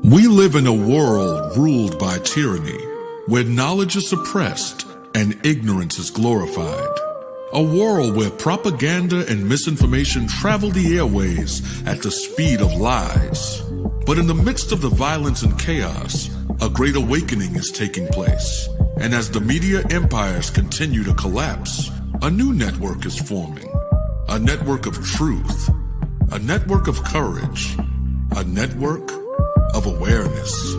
We live in a world ruled by tyranny, where knowledge is suppressed and ignorance is glorified. A world where propaganda and misinformation travel the airways at the speed of lies. But in the midst of the violence and chaos, a great awakening is taking place. And as the media empires continue to collapse, a new network is forming. A network of truth, a network of courage, a network of awareness.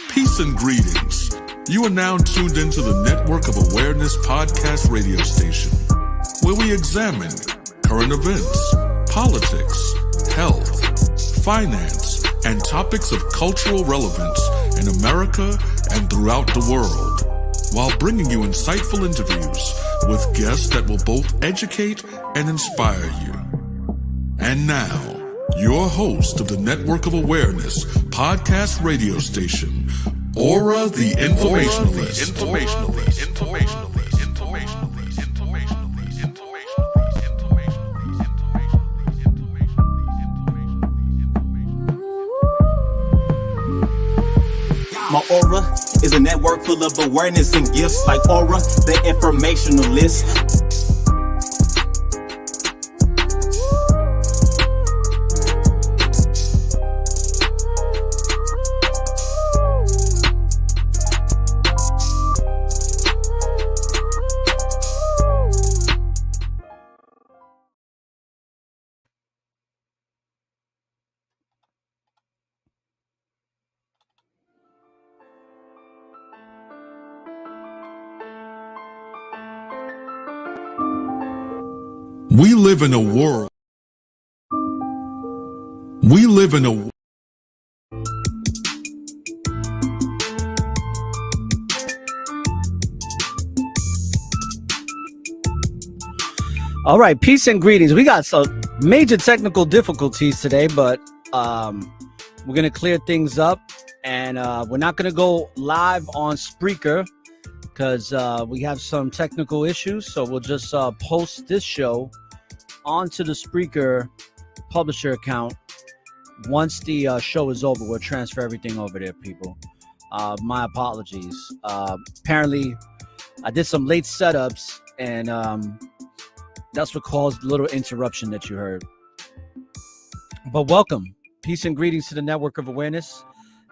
Peace and greetings. You are now tuned into the Network of Awareness podcast radio station, where we examine current events, politics, health, finance, and topics of cultural relevance in America and throughout the world, while bringing you insightful interviews with guests that will both educate and inspire you. And now, your host of the Network of Awareness podcast radio station, ORRA the Informationalist. My aura is a network full of awareness and gifts like ORRA, the Informationalist. We live in a world. All right, peace and greetings. We got some major technical difficulties today, but we're going to clear things up, and we're not going to go live on Spreaker because we have some technical issues. So we'll just post this show onto the Spreaker publisher account. Once the show is over, we'll transfer everything over there, people. My apologies. Apparently, I did some late setups, and that's what caused the little interruption that you heard. But welcome. Peace and greetings to the Network of Awareness.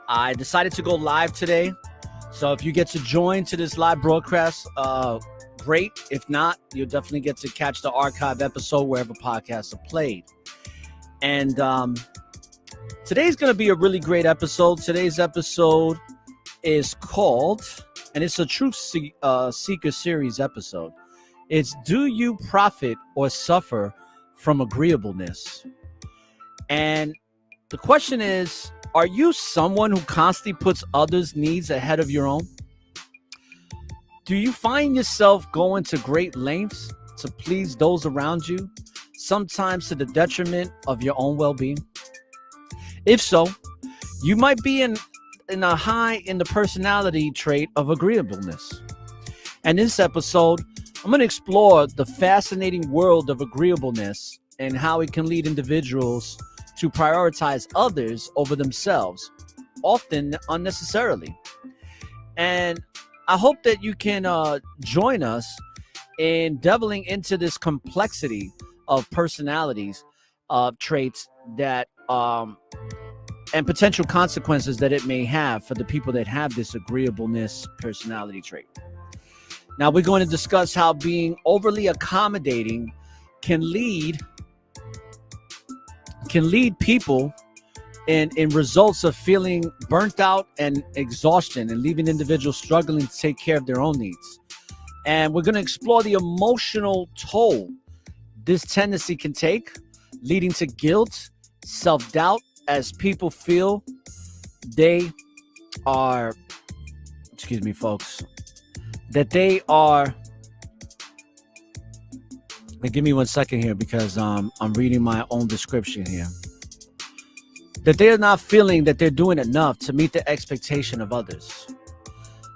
I decided to go live today. So if you get to join to this live broadcast, great. If not, you'll definitely get to catch the archive episode wherever podcasts are played. And today's going to be a really great episode. Today's episode is called, and it's a Truth Seeker series episode. It's Do You Profit or Suffer from Agreeableness? And the question is, are you someone who constantly puts others' needs ahead of your own? Do you find yourself going to great lengths to please those around you, sometimes to the detriment of your own well-being? If so, you might be in a high in the personality trait of agreeableness. And in this episode, I'm going to explore the fascinating world of agreeableness and how it can lead individuals to prioritize others over themselves, often unnecessarily. And I hope that you can join us in delving into this complexity of personalities, traits that and potential consequences that it may have for the people that have this agreeableness personality trait. Now we're going to discuss how being overly accommodating can lead people in results of feeling burnt out and exhaustion, and leaving individuals struggling to take care of their own needs. And we're going to explore the emotional toll this tendency can take, leading to guilt, self-doubt, as people feel they are, excuse me, folks, that they are, give me 1 second here because I'm reading my own description here, that they are not feeling that they're doing enough to meet the expectation of others.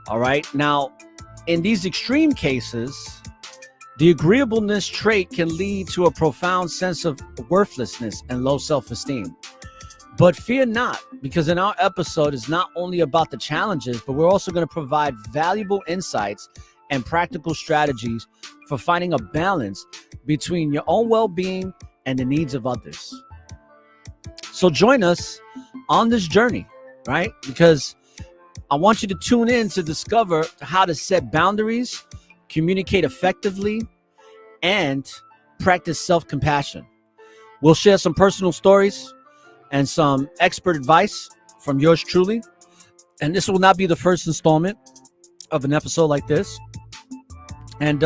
All right. Now, in these extreme cases, the agreeableness trait can lead to a profound sense of worthlessness and low self-esteem. But fear not, because in our episode is not only about the challenges, but we're also going to provide valuable insights and practical strategies for finding a balance between your own well-being and the needs of others. So join us on this journey, right? Because I want you to tune in to discover how to set boundaries, communicate effectively, and practice self-compassion. We'll share some personal stories and some expert advice from yours truly. And this will not be the first installment of an episode like this. And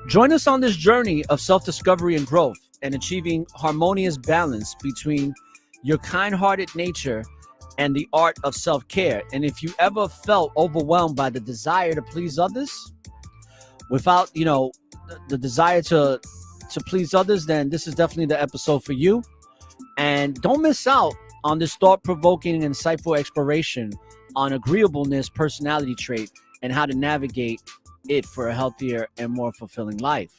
join us on this journey of self-discovery and growth, and achieving harmonious balance between your kind-hearted nature and the art of self-care. And if you ever felt overwhelmed by the desire to please others without, the desire to please others, then this is definitely the episode for you. And don't miss out on this thought-provoking and insightful exploration on agreeableness personality trait and how to navigate it for a healthier and more fulfilling life.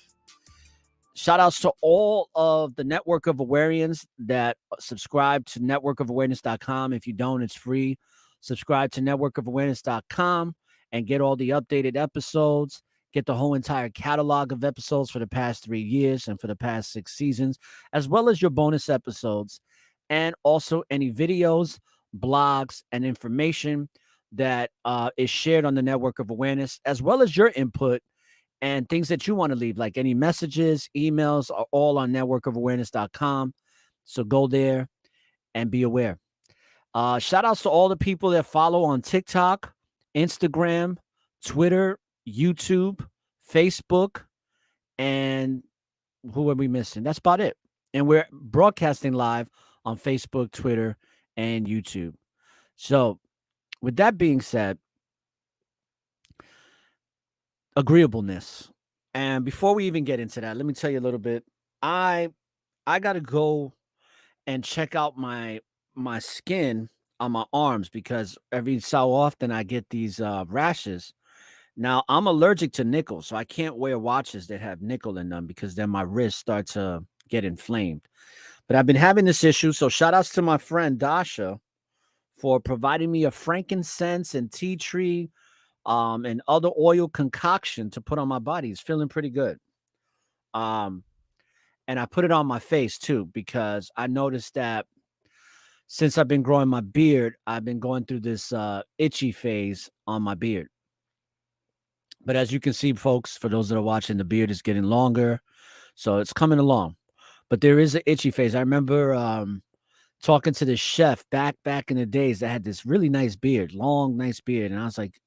Shout outs to all of the network of Awareans that subscribe to networkofawareness.com. If you don't, it's free. Subscribe to networkofawareness.com and get all the updated episodes. Get the whole entire catalog of episodes for the past 3 years and for the past 6 seasons, as well as your bonus episodes, and also any videos, blogs, and information that is shared on the Network of Awareness, as well as your input and things that you want to leave, like any messages, emails, are all on networkofawareness.com. So go there and be aware. Shout outs to all the people that follow on TikTok, Instagram, Twitter, YouTube, Facebook, and who are we missing? That's about it. And we're broadcasting live on Facebook, Twitter, and YouTube. So with that being said, agreeableness. And before we even get into that, let me tell you a little bit. I got to go and check out my skin on my arms, because every so often I get these rashes. Now, I'm allergic to nickel, so I can't wear watches that have nickel in them, because then my wrists start to get inflamed. But I've been having this issue, so shout outs to my friend Dasha for providing me a frankincense and tea tree and other oil concoction to put on my body. It's feeling pretty good. And I put it on my face too, because I noticed that since I've been growing my beard, I've been going through this itchy phase on my beard. But as you can see, folks, for those that are watching, the beard is getting longer, so it's coming along. But there is an itchy phase. I remember talking to this chef back in the days that had this really nice beard, long, nice beard. And I was like,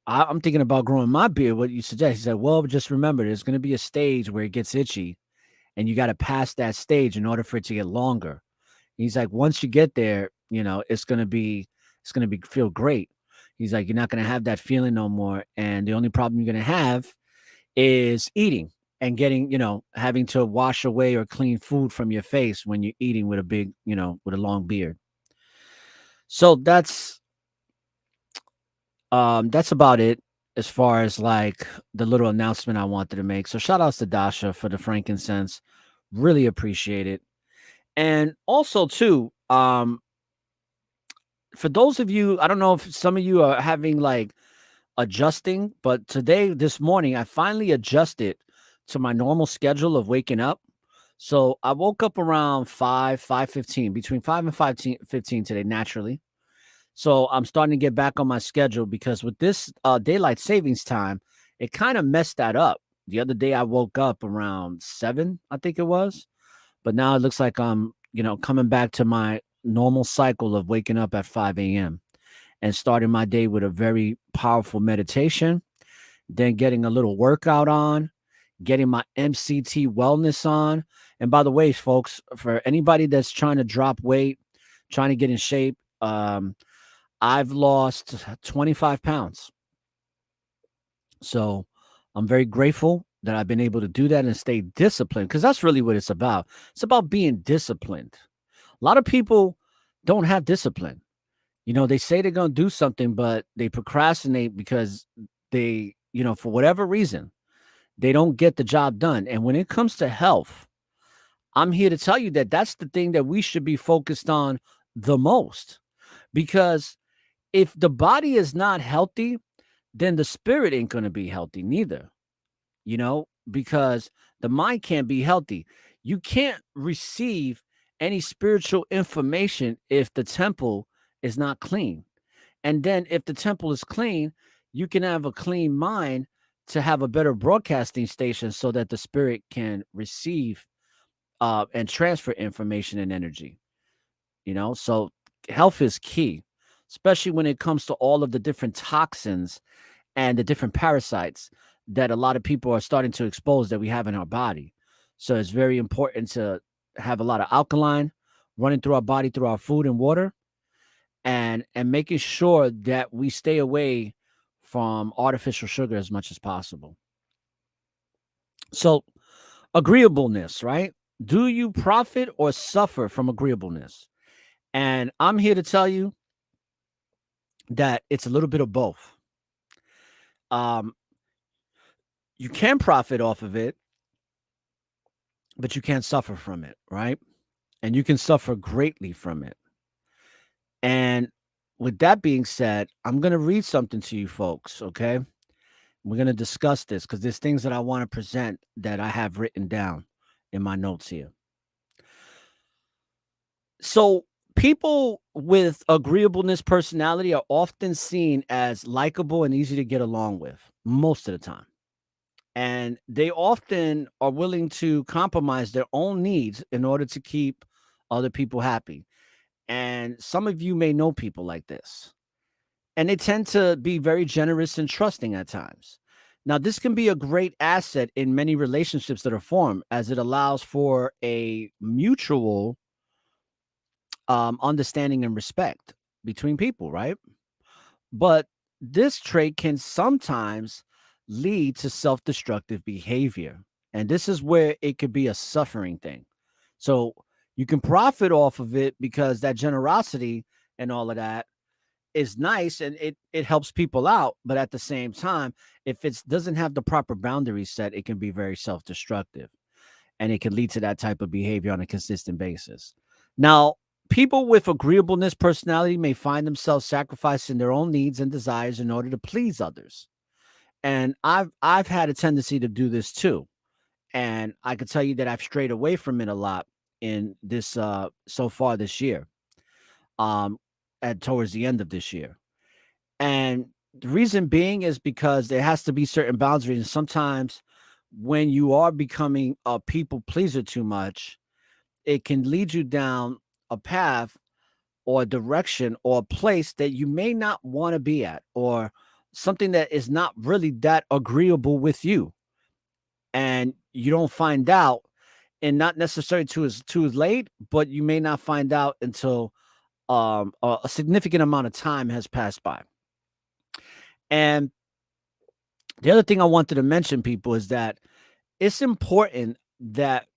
I'm thinking about growing my beard. What you suggest? He said, well, just remember, there's going to be a stage where it gets itchy, and you got to pass that stage in order for it to get longer. He's like, once you get there, it's going to feel great. He's like, you're not going to have that feeling no more. And the only problem you're going to have is eating and getting, having to wash away or clean food from your face when you're eating with a big, with a long beard. So that's about it as far as like the little announcement I wanted to make. So shout outs to Dasha for the frankincense. Really appreciate it. And also too, for those of you, I don't know if some of you are having like adjusting, but this morning, I finally adjusted to my normal schedule of waking up. So I woke up around 5:15, between 5 and 5:15 today, naturally. So I'm starting to get back on my schedule because with this daylight savings time, it kind of messed that up. The other day I woke up around 7, I think it was, but now it looks like I'm, coming back to my normal cycle of waking up at 5 a.m. and starting my day with a very powerful meditation, then getting a little workout on, getting my MCT wellness on. And by the way, folks, for anybody that's trying to drop weight, trying to get in shape, I've lost 25 pounds. So I'm very grateful that I've been able to do that and stay disciplined, because that's really what it's about. It's about being disciplined. A lot of people don't have discipline. They say they're going to do something, but they procrastinate because they, for whatever reason, they don't get the job done. And when it comes to health, I'm here to tell you that that's the thing that we should be focused on the most. Because if the body is not healthy, then the spirit ain't going to be healthy neither, because the mind can't be healthy. You can't receive any spiritual information if the temple is not clean. And then if the temple is clean, you can have a clean mind to have a better broadcasting station so that the spirit can receive and transfer information and energy. So health is key, especially when it comes to all of the different toxins and the different parasites that a lot of people are starting to expose that we have in our body. So it's very important to have a lot of alkaline running through our body through our food and water, and making sure that we stay away from artificial sugar as much as possible. So agreeableness, right? Do you profit or suffer from agreeableness? And I'm here to tell you that it's a little bit of both. Um, you can profit off of it, but you can't suffer from it, right? And you can suffer greatly from it. And with that being said, I'm going to read something to you folks, okay? We're going to discuss this because there's things that I want to present that I have written down in my notes here. So, people with agreeableness personality are often seen as likable and easy to get along with most of the time. And they often are willing to compromise their own needs in order to keep other people happy. And some of you may know people like this. And they tend to be very generous and trusting at times. Now, this can be a great asset in many relationships that are formed, as it allows for a mutual understanding and respect between people, right? But this trait can sometimes lead to self destructive behavior. And this is where it could be a suffering thing. So you can profit off of it because that generosity and all of that is nice, and it helps people out. But at the same time, if it doesn't have the proper boundaries set, it can be very self destructive, and it can lead to that type of behavior on a consistent basis. Now, people with agreeableness personality may find themselves sacrificing their own needs and desires in order to please others. And I've had a tendency to do this too. And I can tell you that I've strayed away from it a lot in this so far this year. Um at towards the end of this year. And the reason being is because there has to be certain boundaries. And sometimes when you are becoming a people pleaser too much, it can lead you down a path or a direction or a place that you may not want to be at, or something that is not really that agreeable with you. And you don't find out, and not necessarily too as late, but you may not find out until a significant amount of time has passed by. And the other thing I wanted to mention, people, is that it's important that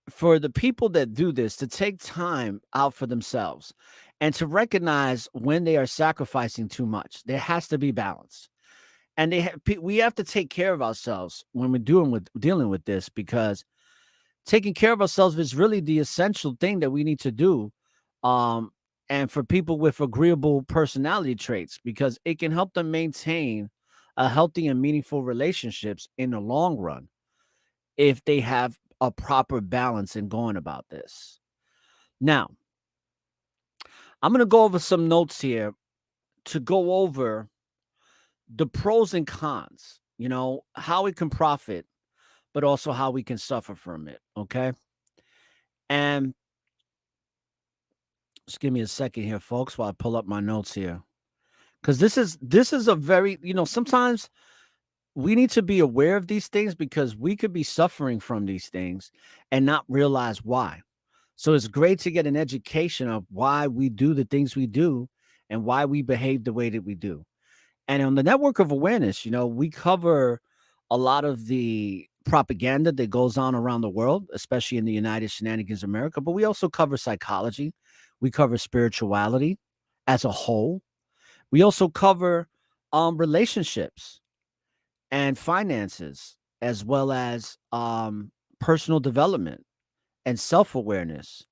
for the people that do this to take time out for themselves and to recognize when they are sacrificing too much. There has to be balance. And we have to take care of ourselves when we're dealing with this, because taking care of ourselves is really the essential thing that we need to do. Um, and for people with agreeable personality traits, because it can help them maintain a healthy and meaningful relationships in the long run if they have a proper balance in going about this. Now, I'm going to go over some notes here to go over the pros and cons, how we can profit, but also how we can suffer from it. Okay. And just give me a second here, folks, while I pull up my notes here. Because this is a very, sometimes we need to be aware of these things because we could be suffering from these things and not realize why. So it's great to get an education of why we do the things we do and why we behave the way that we do. And on the network of awareness, we cover a lot of the propaganda that goes on around the world, especially in the United Shenanigans America, but we also cover psychology. We cover spirituality as a whole. We also cover relationships and finances, as well as personal development and self-awareness,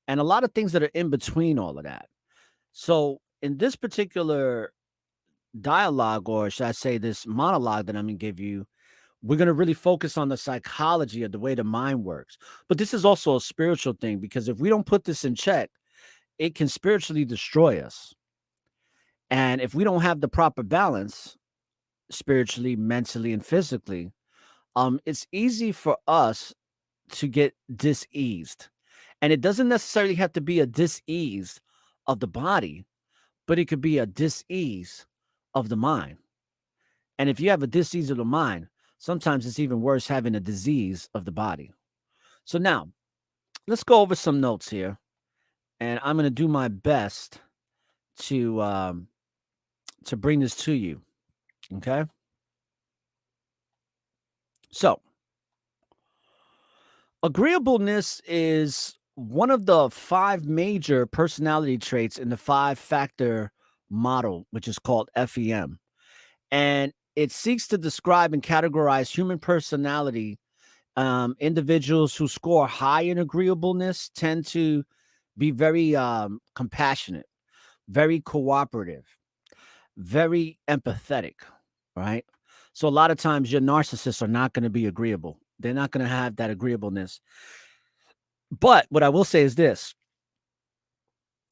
and a lot of things that are in between all of that. So in this particular dialogue, or should I say this monologue that I'm going to give you, we're going to really focus on the psychology of the way the mind works. But this is also a spiritual thing, because if we don't put this in check, it can spiritually destroy us. And if we don't have the proper balance spiritually, mentally, and physically, it's easy for us to get diseased. And it doesn't necessarily have to be a disease of the body, but it could be a disease of the mind. And if you have a disease of the mind, sometimes it's even worse having a disease of the body. So now, let's go over some notes here, and I'm going to do my best to bring this to you. Okay. So, agreeableness is one of the 5 major personality traits in the 5-factor model, which is called FEM. And it seeks to describe and categorize human personality. Individuals who score high in agreeableness tend to be very compassionate, very cooperative, very empathetic, right? So a lot of times your narcissists are not going to be agreeable. They're not going to have that agreeableness. But what I will say is this,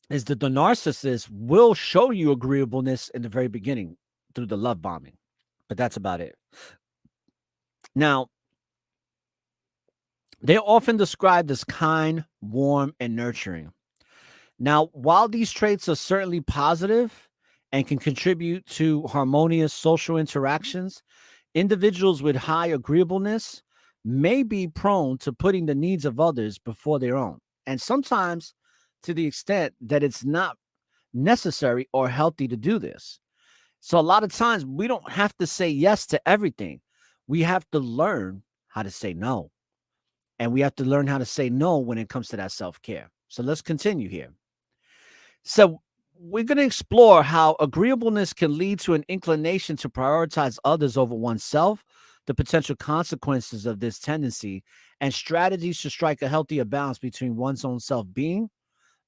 is that the narcissist will show you agreeableness in the very beginning through the love bombing. But that's about it. Now, they're often described as kind, warm, and nurturing. Now, while these traits are certainly positive and can contribute to harmonious social interactions, individuals with high agreeableness may be prone to putting the needs of others before their own, and sometimes to the extent that it's not necessary or healthy to do this. So, a lot of times we don't have to say yes to everything. We have to learn how to say no. And we have to learn how to say no when it comes to that self care. So, let's continue here. So, we're going to explore how agreeableness can lead to an inclination to prioritize others over oneself, the potential consequences of this tendency, and strategies to strike a healthier balance between one's own self being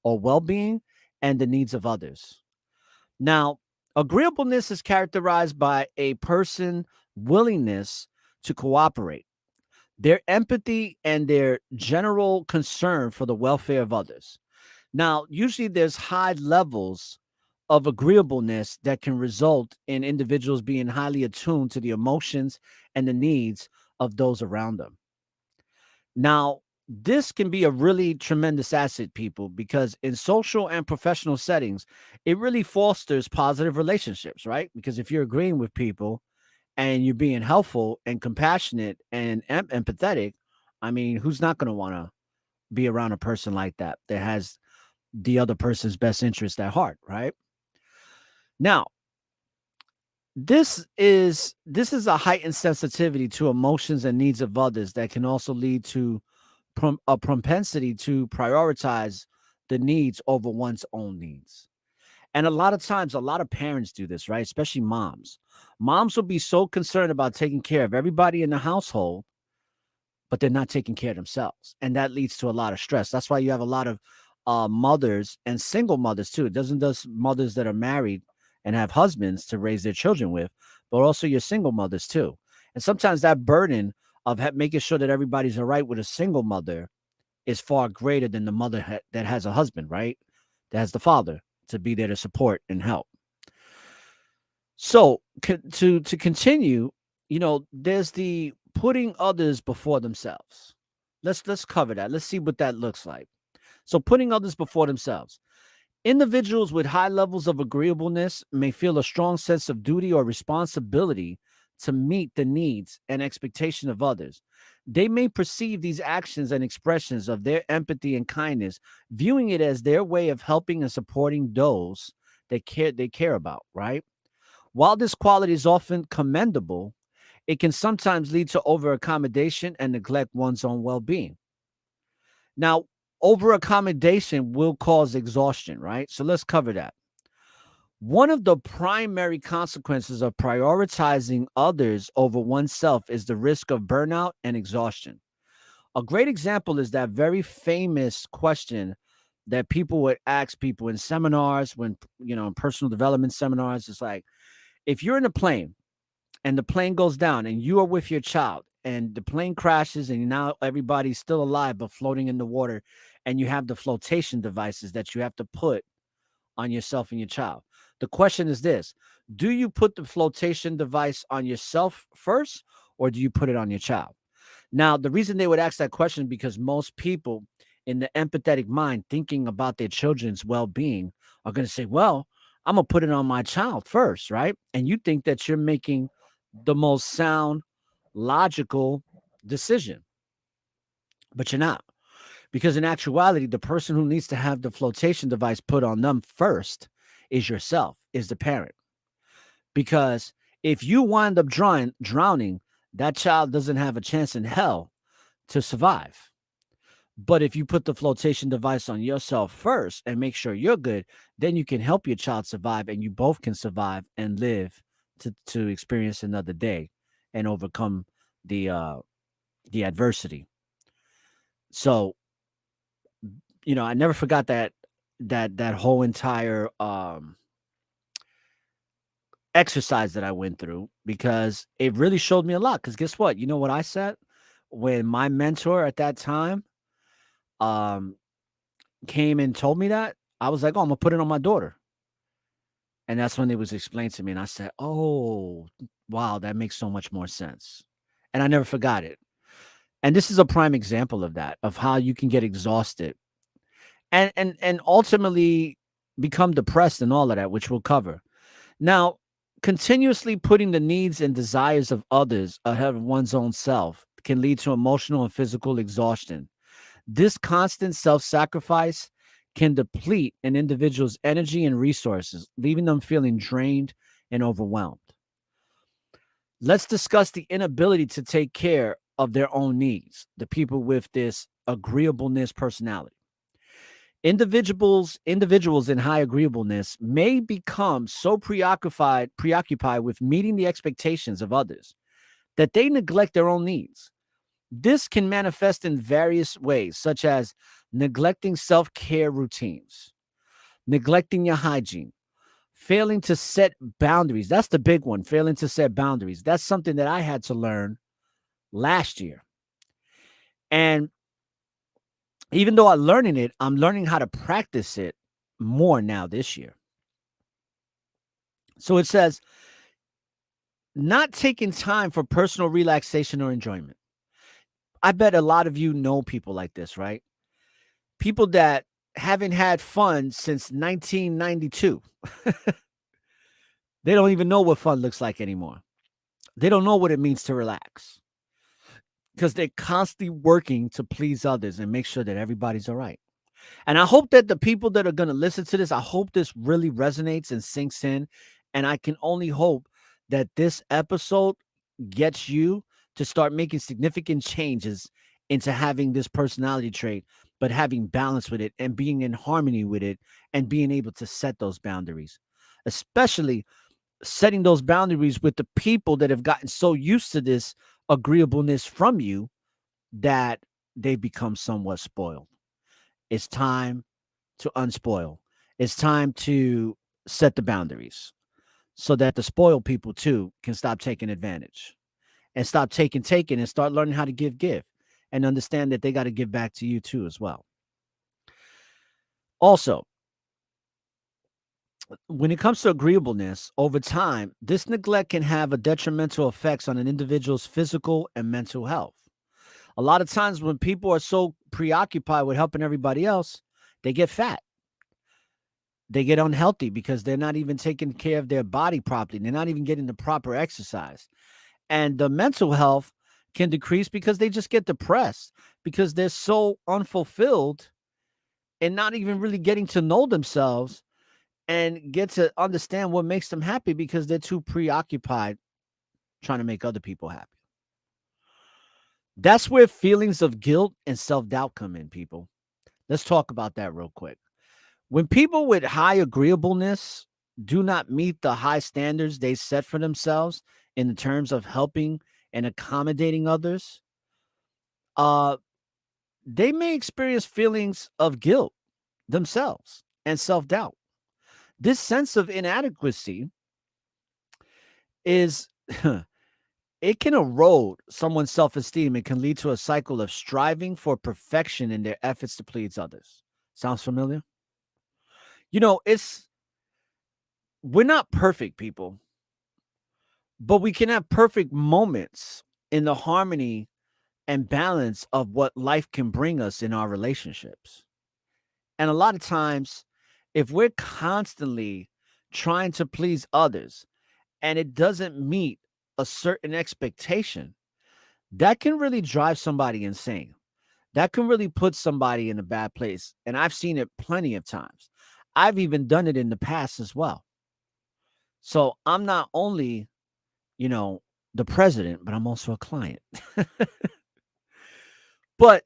or well being and the needs of others. Now, agreeableness is characterized by a person's willingness to cooperate, their empathy, and their general concern for the welfare of others. Now, usually there's high levels of agreeableness that can result in individuals being highly attuned to the emotions and the needs of those around them. Now, this can be a really tremendous asset, people, because in social and professional settings, it really fosters positive relationships, right? Because if you're agreeing with people and you're being helpful and compassionate and empathetic, I mean, who's not going to want to be around a person like that has the other person's best interest at heart, right? Now, this is a heightened sensitivity to emotions and needs of others that can also lead to a propensity to prioritize the needs over one's own needs. And a lot of times, a lot of parents do this, right? Especially moms. Moms will be so concerned about taking care of everybody in the household, but they're not taking care of themselves. And that leads to a lot of stress. That's why you have a lot of mothers and single mothers too. It doesn't just mothers that are married and have husbands to raise their children with, but also your single mothers too. And sometimes that burden of making sure that everybody's all right with a single mother is far greater than the mother that has a husband, right? That has the father. to be there to support and help. So to continue, there's the putting others before themselves. Let's cover that. Let's see what that looks like. So putting others before themselves. Individuals with high levels of agreeableness may feel a strong sense of duty or responsibility to meet the needs and expectation of others. They may perceive these actions and expressions of their empathy and kindness, viewing it as their way of helping and supporting those they care about, right? While this quality is often commendable, it can sometimes lead to over accommodation and neglect one's own well-being. Now, over accommodation will cause exhaustion, right? So let's cover that. One of the primary consequences of prioritizing others over oneself is the risk of burnout and exhaustion. A great example is that very famous question that people would ask people in seminars, when, in personal development seminars. It's like, if you're in a plane and the plane goes down and you are with your child and the plane crashes and now everybody's still alive but floating in the water, and you have the flotation devices that you have to put on yourself and your child. The question is this: do you put the flotation device on yourself first, or do you put it on your child? Now, the reason they would ask that question, because most people in the empathetic mind thinking about their children's well-being are going to say, well, I'm going to put it on my child first, right? And you think that you're making the most sound, logical decision, but you're not. Because in actuality, the person who needs to have the flotation device put on them first is yourself, is the parent. Because if you wind up drowning, that child doesn't have a chance in hell to survive. But if you put the flotation device on yourself first and make sure you're good, then you can help your child survive, and you both can survive and live to experience another day and overcome the adversity. So, I never forgot that whole entire exercise that I went through, because it really showed me a lot. Because guess what? You know what I said when my mentor at that time um came and told me that? I was like, oh, I'm gonna put it on my daughter. And that's when it was explained to me. And I said, oh, wow, that makes so much more sense. And I never forgot it. And this is a prime example of that, of how you can get exhausted and ultimately become depressed and all of that, which we'll cover. Now, continuously putting the needs and desires of others ahead of one's own self can lead to emotional and physical exhaustion. This constant self-sacrifice can deplete an individual's energy and resources, leaving them feeling drained and overwhelmed. Let's discuss the inability to take care of their own needs, the people with this agreeableness personality. Individuals in high agreeableness may become so preoccupied with meeting the expectations of others that they neglect their own needs. This can manifest in various ways, such as neglecting self-care routines, neglecting your hygiene, failing to set boundaries. That's the big one, failing to set boundaries. That's something that I had to learn last year. And even though I'm learning it, I'm learning how to practice it more now this year. So it says, not taking time for personal relaxation or enjoyment. I bet a lot of you know people like this, right? People that haven't had fun since 1992. They don't even know what fun looks like anymore. They don't know what it means to relax, because they're constantly working to please others and make sure that everybody's all right. And I hope that the people that are going to listen to this, I hope this really resonates and sinks in. And I can only hope that this episode gets you to start making significant changes into having this personality trait, but having balance with it and being in harmony with it and being able to set those boundaries, especially setting those boundaries with the people that have gotten so used to this agreeableness from you that they become somewhat spoiled. It's time to unspoil. It's time to set the boundaries so that the spoiled people too can stop taking advantage and stop taking and start learning how to give and understand that they got to give back to you too as well. Also, When it comes to agreeableness, over time, this neglect can have a detrimental effects on an individual's physical and mental health. A lot of times when people are so preoccupied with helping everybody else, they get fat. They get unhealthy because they're not even taking care of their body properly. They're not even getting the proper exercise. And the mental health can decrease because they just get depressed because they're so unfulfilled and not even really getting to know themselves and get to understand what makes them happy because they're too preoccupied trying to make other people happy. That's where feelings of guilt and self doubt come in, people. Let's talk about that real quick. When people with high agreeableness do not meet the high standards they set for themselves in the terms of helping and accommodating others, uh, they may experience feelings of guilt themselves and self doubt. This sense of inadequacy is it can erode someone's self-esteem and can lead to a cycle of striving for perfection in their efforts to please others. Sounds familiar? It's we're not perfect people, but we can have perfect moments in the harmony and balance of what life can bring us in our relationships. And a lot of times, if we're constantly trying to please others and it doesn't meet a certain expectation, that can really drive somebody insane. That can really put somebody in a bad place. And I've seen it plenty of times. I've even done it in the past as well. So I'm not only, you know, the president, but I'm also a client. But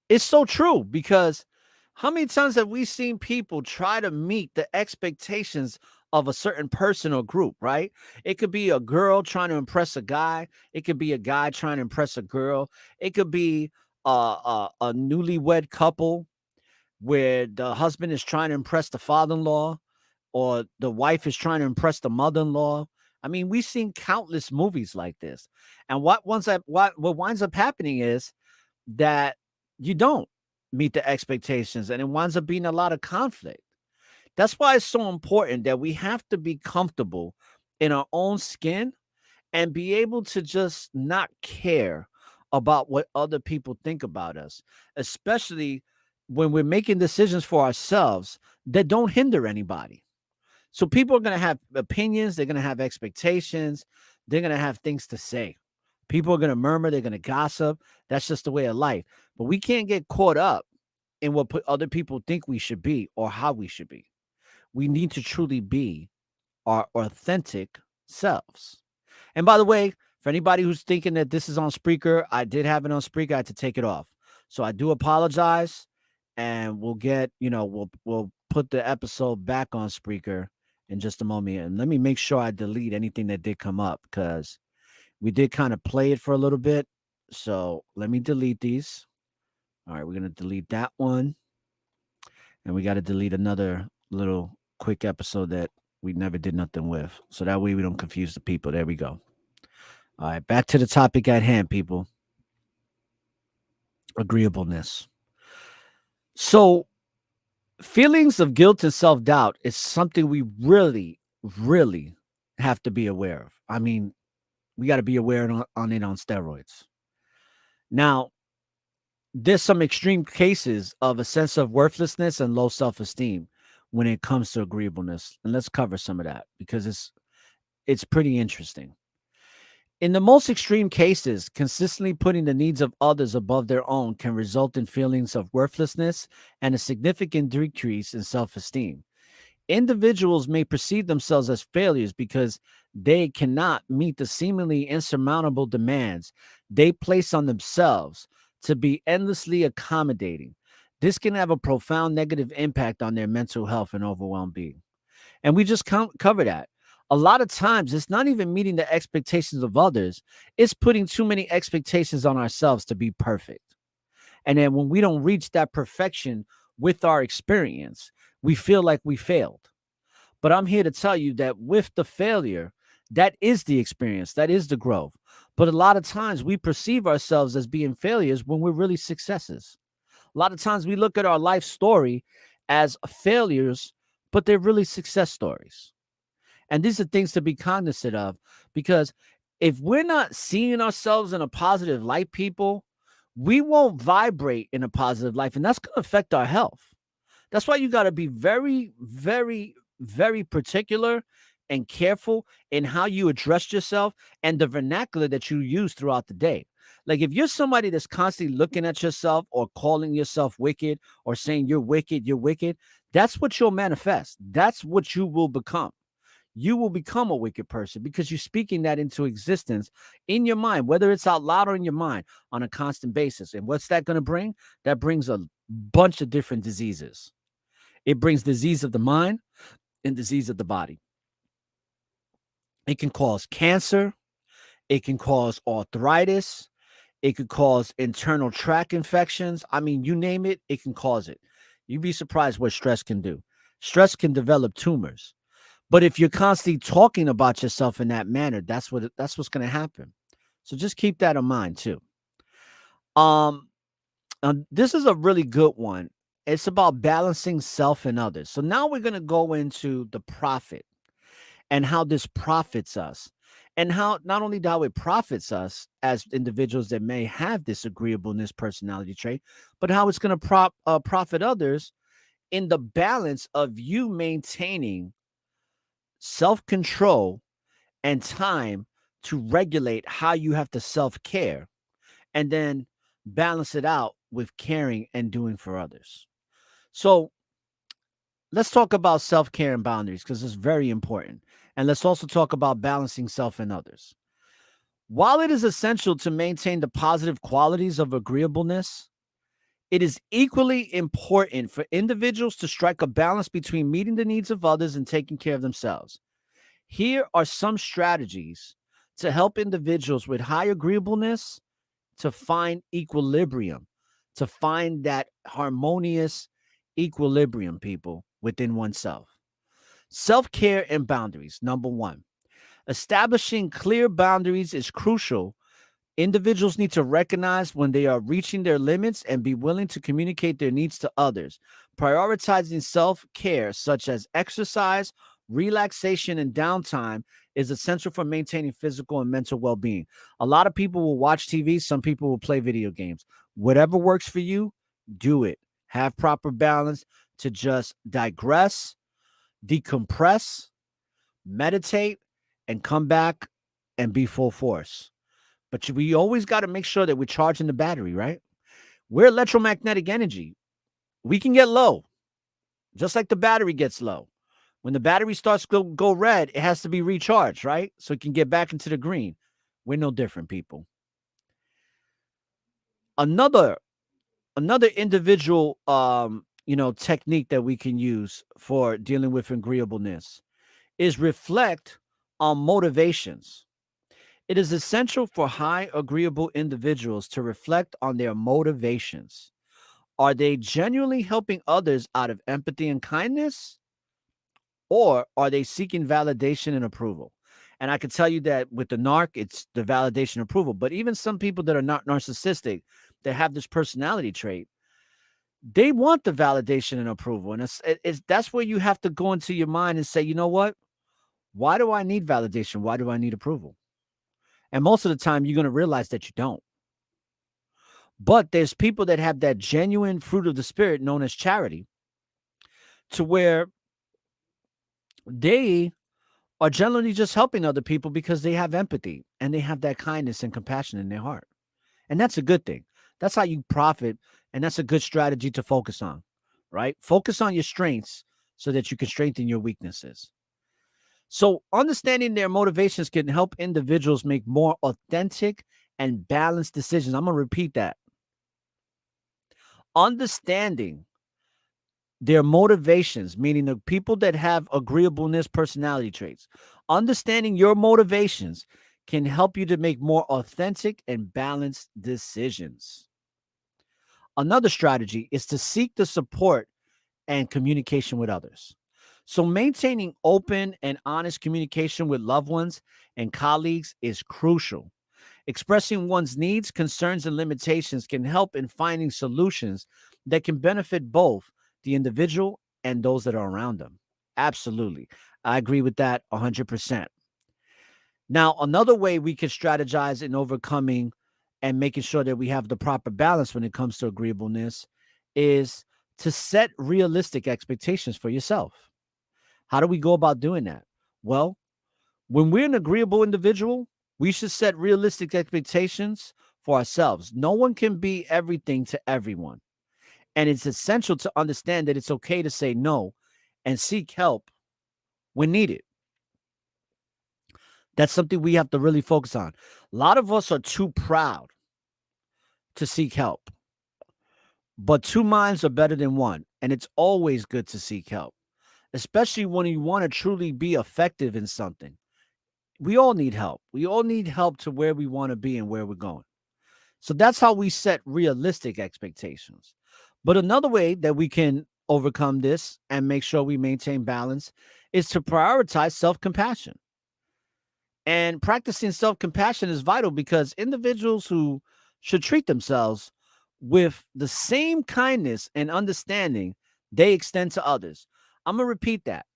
it's so true because how many times have we seen people try to meet the expectations of a certain person or group, right? It could be a girl trying to impress a guy. It could be a guy trying to impress a girl. It could be a newlywed couple where the husband is trying to impress the father-in-law or the wife is trying to impress the mother-in-law. I mean, we've seen countless movies like this. And what winds up happening is that you don't meet the expectations and it winds up being a lot of conflict. That's why it's so important that we have to be comfortable in our own skin and be able to just not care about what other people think about us, especially when we're making decisions for ourselves that don't hinder anybody. So people are going to have opinions, they're going to have expectations, they're going to have things to say. People are going to murmur, they're going to gossip. That's just the way of life. But we can't get caught up in what other people think we should be or how we should be. We need to truly be our authentic selves. And by the way, for anybody who's thinking that this is on Spreaker, I did have it on Spreaker. I had to take it off. So I do apologize. And we'll get, we'll put the episode back on Spreaker in just a moment. And let me make sure I delete anything that did come up because we did kind of play it for a little bit. So let me delete these. All right, we're going to delete that one. And we got to delete another little quick episode that we never did nothing with. So that way we don't confuse the people. There we go. All right, back to the topic at hand, people. Agreeableness. So feelings of guilt and self-doubt is something we really, really have to be aware of. I mean, we got to be aware on it on steroids. Now, there's some extreme cases of a sense of worthlessness and low self-esteem when it comes to agreeableness. And let's cover some of that because it's pretty interesting. In the most extreme cases, consistently putting the needs of others above their own can result in feelings of worthlessness and a significant decrease in self-esteem. Individuals may perceive themselves as failures because they cannot meet the seemingly insurmountable demands they place on themselves to be endlessly accommodating. This can have a profound negative impact on their mental health and overall being. And we just cover that. A lot of times, it's not even meeting the expectations of others. It's putting too many expectations on ourselves to be perfect. And then when we don't reach that perfection with our experience, we feel like we failed. But I'm here to tell you that with the failure, that is the experience, that is the growth. But a lot of times we perceive ourselves as being failures when we're really successes. A lot of times we look at our life story as failures, but they're really success stories. And these are things to be cognizant of, because if we're not seeing ourselves in a positive light, people, we won't vibrate in a positive life, and that's going to affect our health. That's why you got to be very, very, very particular and careful in how you address yourself and the vernacular that you use throughout the day. Like if you're somebody that's constantly looking at yourself or calling yourself wicked or saying you're wicked, that's what you'll manifest. That's what you will become. You will become a wicked person because you're speaking that into existence in your mind, whether it's out loud or in your mind on a constant basis. And what's that going to bring? That brings a bunch of different diseases. It brings disease of the mind and disease of the body. It can cause cancer. It can cause arthritis. It could cause internal tract infections. I mean, you name it, it can cause it. You'd be surprised what stress can do. Stress can develop tumors. But if you're constantly talking about yourself in that manner, that's what's going to happen. So just keep that in mind too. Um, this is a really good one. It's about balancing self and others. So now we're going to go into the profit and how this profits us, and how not only how it profits us as individuals that may have this agreeableness personality trait, but how it's going to profit others in the balance of you maintaining self-control and time to regulate how you have to self-care, and then balance it out with caring and doing for others. So let's talk about self-care and boundaries because it's very important. And let's also talk about balancing self and others. While it is essential to maintain the positive qualities of agreeableness, it is equally important for individuals to strike a balance between meeting the needs of others and taking care of themselves. Here are some strategies to help individuals with high agreeableness to find equilibrium, to find that harmonious equilibrium, people, within oneself. Self-care and boundaries. Number one, establishing clear boundaries is crucial. Individuals need to recognize when they are reaching their limits and be willing to communicate their needs to others. Prioritizing self-care, such as exercise, relaxation, and downtime, is essential for maintaining physical and mental well-being. A lot of people will watch TV, some people will play video games. Whatever works for you, do it. Have proper balance to just digress, decompress, meditate, and come back and be full force. But we always got to make sure that we're charging the battery, right? We're electromagnetic energy. We can get low, just like the battery gets low. When the battery starts to go red, it has to be recharged, right? So it can get back into the green. We're no different, people. Another individual technique that we can use for dealing with agreeableness is reflect on motivations. It is essential for high agreeable individuals to reflect on their motivations. Are they genuinely helping others out of empathy and kindness? Or are they seeking validation and approval? And I can tell you that with the narc, it's the validation and approval. But even some people that are not narcissistic, that have this personality trait, they want the validation and approval. And that's where you have to go into your mind and say, you know what? Why do I need validation? Why do I need approval? And most of the time, you're going to realize that you don't. But there's people that have that genuine fruit of the spirit known as charity, to where they are generally just helping other people because they have empathy and they have that kindness and compassion in their heart. And that's a good thing. That's how you profit. And that's a good strategy to focus on, right? Focus on your strengths so that you can strengthen your weaknesses. So understanding their motivations can help individuals make more authentic and balanced decisions. I'm going to repeat that. Understanding their motivations, meaning the people that have agreeableness personality traits, understanding your motivations can help you to make more authentic and balanced decisions. Another strategy is to seek the support and communication with others. So maintaining open and honest communication with loved ones and colleagues is crucial. Expressing one's needs, concerns, and limitations can help in finding solutions that can benefit both the individual and those that are around them. Absolutely. I agree with that 100%. Now, another way we can strategize in overcoming and making sure that we have the proper balance when it comes to agreeableness is to set realistic expectations for yourself. How do we go about doing that? Well, when we're an agreeable individual, we should set realistic expectations for ourselves. No one can be everything to everyone. And it's essential to understand that it's okay to say no and seek help when needed. That's something we have to really focus on. A lot of us are too proud to seek help, but two minds are better than one. And it's always good to seek help, especially when you want to truly be effective in something. We all need help. We all need help to where we want to be and where we're going. So that's how we set realistic expectations. But another way that we can overcome this and make sure we maintain balance is to prioritize self compassion. And practicing self compassion is vital because individuals who should treat themselves with the same kindness and understanding they extend to others. I'm going to repeat that.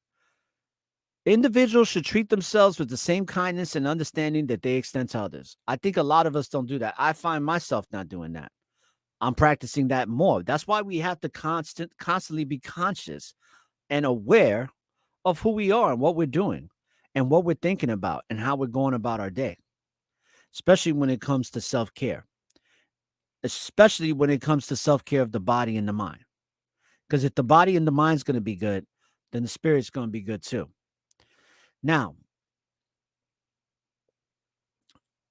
Individuals should treat themselves with the same kindness and understanding that they extend to others. I think a lot of us don't do that. I find myself not doing that. I'm practicing that more. That's why we have to constantly be conscious and aware of who we are and what we're doing and what we're thinking about and how we're going about our day, especially when it comes to self-care, especially when it comes to self-care of the body and the mind. Because if the body and the mind's going to be good, then the spirit's going to be good too. Now,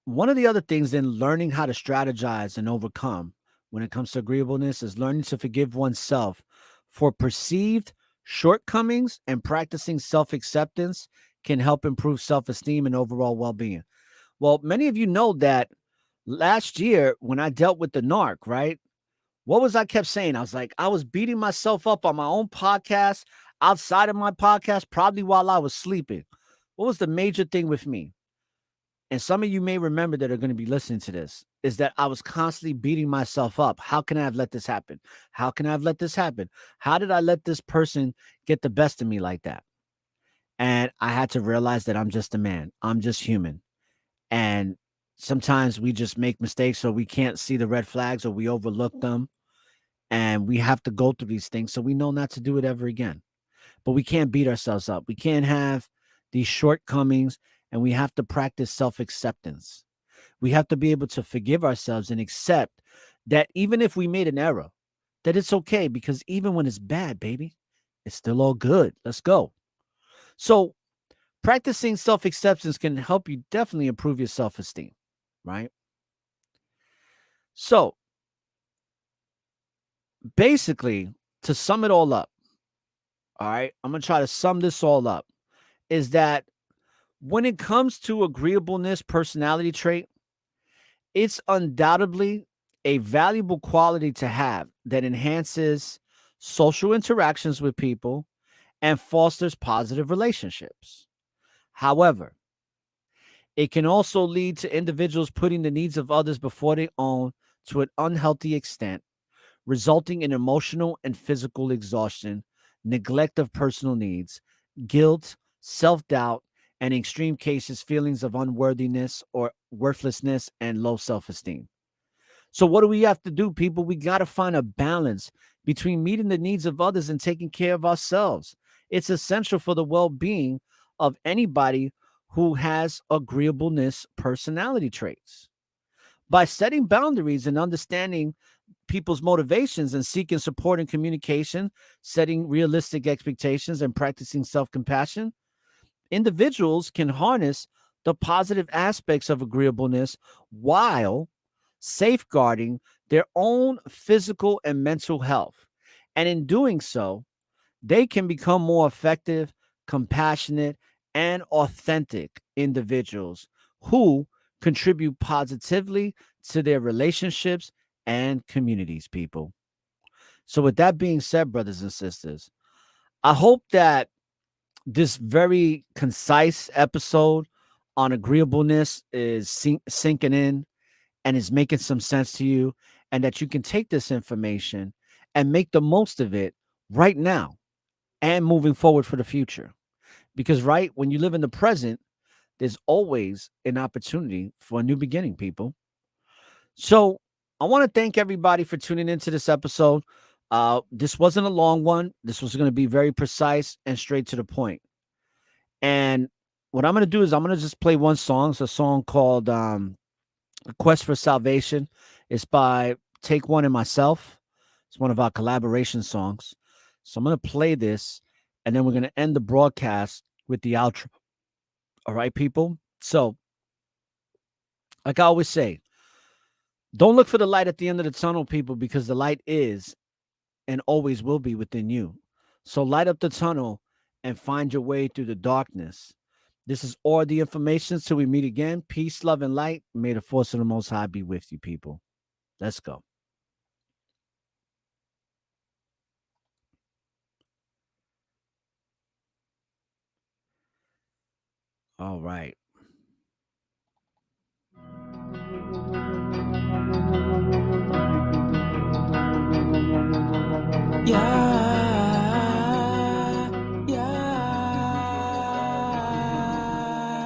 one of the other things in learning how to strategize and overcome when it comes to agreeableness is learning to forgive oneself for perceived shortcomings, and practicing self acceptance can help improve self esteem and overall well being. Well, many of you know that last year when I dealt with the narc, right? What was I kept saying? I was like, I was beating myself up on my own podcast, outside of my podcast, probably while I was sleeping. What was the major thing with me? And some of you may remember that are going to be listening to this, is that I was constantly beating myself up. How can I have let this happen? How can I have let this happen? How did I let this person get the best of me like that? And I had to realize that I'm just a man. I'm just human. And sometimes we just make mistakes or we can't see the red flags or we overlook them. And we have to go through these things so we know not to do it ever again. But we can't beat ourselves up. We can't have these shortcomings, and we have to practice self-acceptance. We have to be able to forgive ourselves and accept that even if we made an error, that it's okay, because even when it's bad, baby, it's still all good. Let's go. So practicing self-acceptance can help you definitely improve your self-esteem, right? So basically, to sum it all up, all right, I'm going to try to sum this all up, is that when it comes to agreeableness personality trait, it's undoubtedly a valuable quality to have that enhances social interactions with people and fosters positive relationships. However, it can also lead to individuals putting the needs of others before their own to an unhealthy extent, resulting in emotional and physical exhaustion, neglect of personal needs, guilt, self doubt, and in extreme cases, feelings of unworthiness or worthlessness and low self esteem. So, what do we have to do, people? We got to find a balance between meeting the needs of others and taking care of ourselves. It's essential for the well being of anybody who has agreeableness personality traits. By setting boundaries and understanding people's motivations and seeking support and communication, setting realistic expectations and practicing self-compassion, individuals can harness the positive aspects of agreeableness while safeguarding their own physical and mental health. And in doing so, they can become more effective, compassionate, and authentic individuals who contribute positively to their relationships and communities, people. So, with that being said, brothers and sisters, I hope that this very concise episode on agreeableness is sinking in and is making some sense to you, and that you can take this information and make the most of it right now. and moving forward for the future. Because, right, when you live in the present, there's always an opportunity for a new beginning, people. So I want to thank everybody for tuning into this episode. This wasn't a long one. This was going to be very precise and straight to the point. And what I'm going to do is I'm going to just play one song. It's a song called Quest for Salvation. It's by Take One and myself. It's one of our collaboration songs. So I'm going to play this, and then we're going to end the broadcast with the outro. All right, people? So, like I always say, don't look for the light at the end of the tunnel, people, because the light is and always will be within you. So light up the tunnel and find your way through the darkness. This is all the information. Till we meet again. Peace, love, and light. May the force of the Most High be with you, people. Let's go. All right.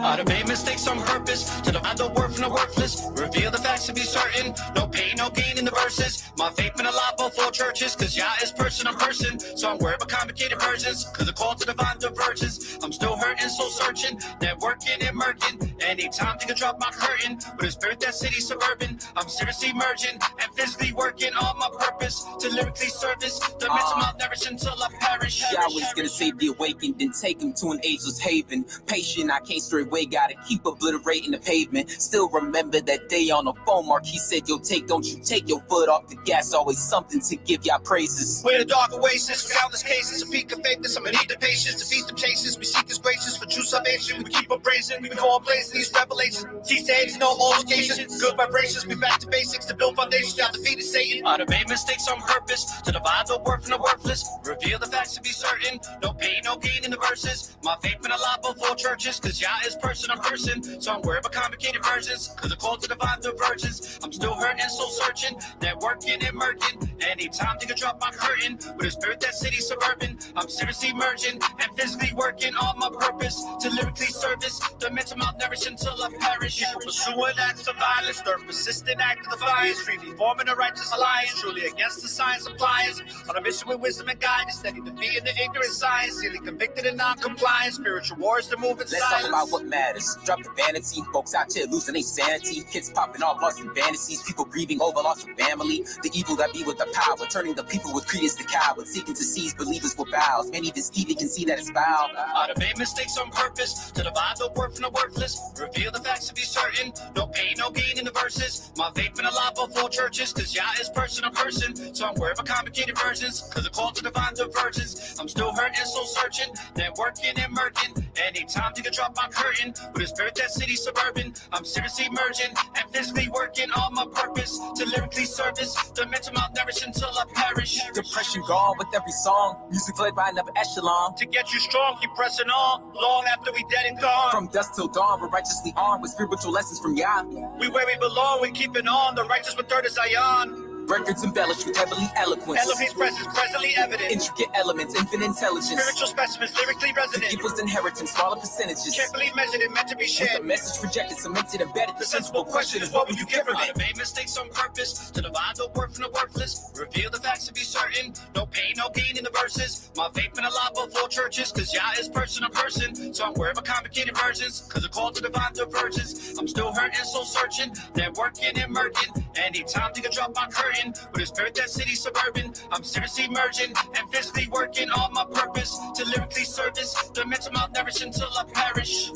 I done made mistakes on purpose to divide the word from the worthless. Reveal the facts to be certain. No pain, no gain in the verses. My faith been alive before churches, cause Yah is person on person. So I'm worried about complicated versions, cause the call to divine divergence. I'm still hurting, so searching, networking and murking. Anytime they can drop my curtain, but it's spirit that city suburban. I'm seriously merging and physically working on my purpose to lyrically service the mental malnourish until I perish. Yahweh's gonna save the awakened, then take him to an ageless haven. Patient, I can't stray away, gotta keep obliterating the pavement. Still remember that day on the phone, Mark, he said, yo, don't you take your foot off the gas, always something to give y'all praises. We're the dark oasis, countless cases, a peak of fakeness. I'm gonna need the patience to beat the chases. We seek his graces for true salvation. We keep on praising, we go on blazing these revelations. Cease to hate, no altercations. Good vibrations, we back to basics to build foundations. Y'all defeated Satan. I done made mistakes on purpose to divide the word from the worthless. Reveal the facts to be certain. No pain, no gain in the verses. My faith been alive before churches, cause Yah is person on person. So I'm worried about complicated versions, cause the call to divine divergence. I'm still hurting, so searching, networking and murking. Anytime they can drop my curtain, with a spirit that city suburban. I'm seriously merging and physically working on my purpose to lyrically service the mental malnourish until I perish. Pursuing acts of violence, third persistent act of defiance, freely forming a righteous alliance, truly against the science of pliance. On a mission with wisdom and guidance, steady defeating the ignorant science, sealy convicted and non-compliant. Spiritual wars to move in Let's silence. talk about what matters. Drop the vanity, folks out here losing their sanity. Kids popping off, lost in fantasies, people grieving over loss of family. The evil that be with the power, turning the people with credence to cowards, seeking to seize believers with vows. Many even Stevie can see that it's foul. I done made mistakes on purpose to divide the word from the worthless. Reveal the facts to be certain. No pain, no gain in the verses. My faith been alive before churches, cause Yah is person on person. So I'm worried about complicated versions, cause the call to divine divergence. I'm still hurting, so searching, networking and murking. Anytime they can drop my curtain, with a spirit that city suburban. I'm seriously merging and physically working on my purpose to lyrically service the mental malnourish until I perish. Depression gone with every song, music played by another echelon. To get you strong, keep pressing on, long after we dead and gone. From dusk till dawn, we're righteously armed with spiritual lessons from Yah. We where we belong, we keep it on, the righteous with third of Zion. Records embellished with heavenly eloquence. Elohim's presence presently evident. Intricate elements, infinite intelligence. Spiritual specimens lyrically The resonant. gift was inheritance, smaller percentages. Carefully measured and meant to be With shared. the message projected, cemented, embedded. The sensible question is, what will you give from it? I made mistakes on purpose to divide the word from the worthless. Reveal the facts to be certain. No pain, no gain in the verses. My faith been alive before churches, cause Yah is person on person. So I'm worried about complicated versions, cause the call to divine divergence. I'm still hurting, so searching, networking and murking. Anytime they can drop my curtain, with a spirit that city suburban. I'm seriously merging and physically working on my purpose to lyrically service the mental malnourish until I perish.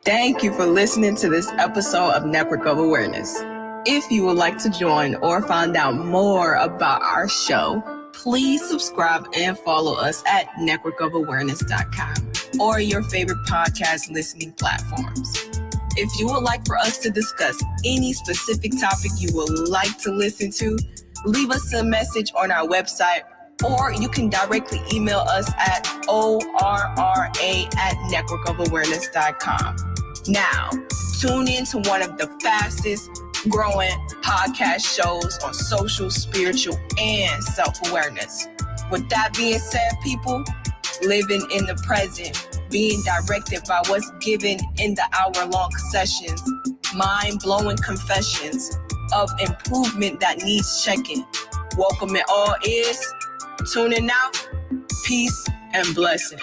Thank you for listening to this episode of Network of Awareness. If you would like to join or find out more about our show, please subscribe and follow us at networkofawareness.com or your favorite podcast listening platforms. If you would like for us to discuss any specific topic you would like to listen to, leave us a message on our website, or you can directly email us at orra@networkofawareness.com. Now, tune in to one of the fastest growing podcast shows on social, spiritual, and self-awareness. With that being said, people, living in the present, being directed by what's given in the hour-long sessions, mind-blowing confessions of improvement that needs checking. Welcome in all ears. Tuning out. Peace and blessings.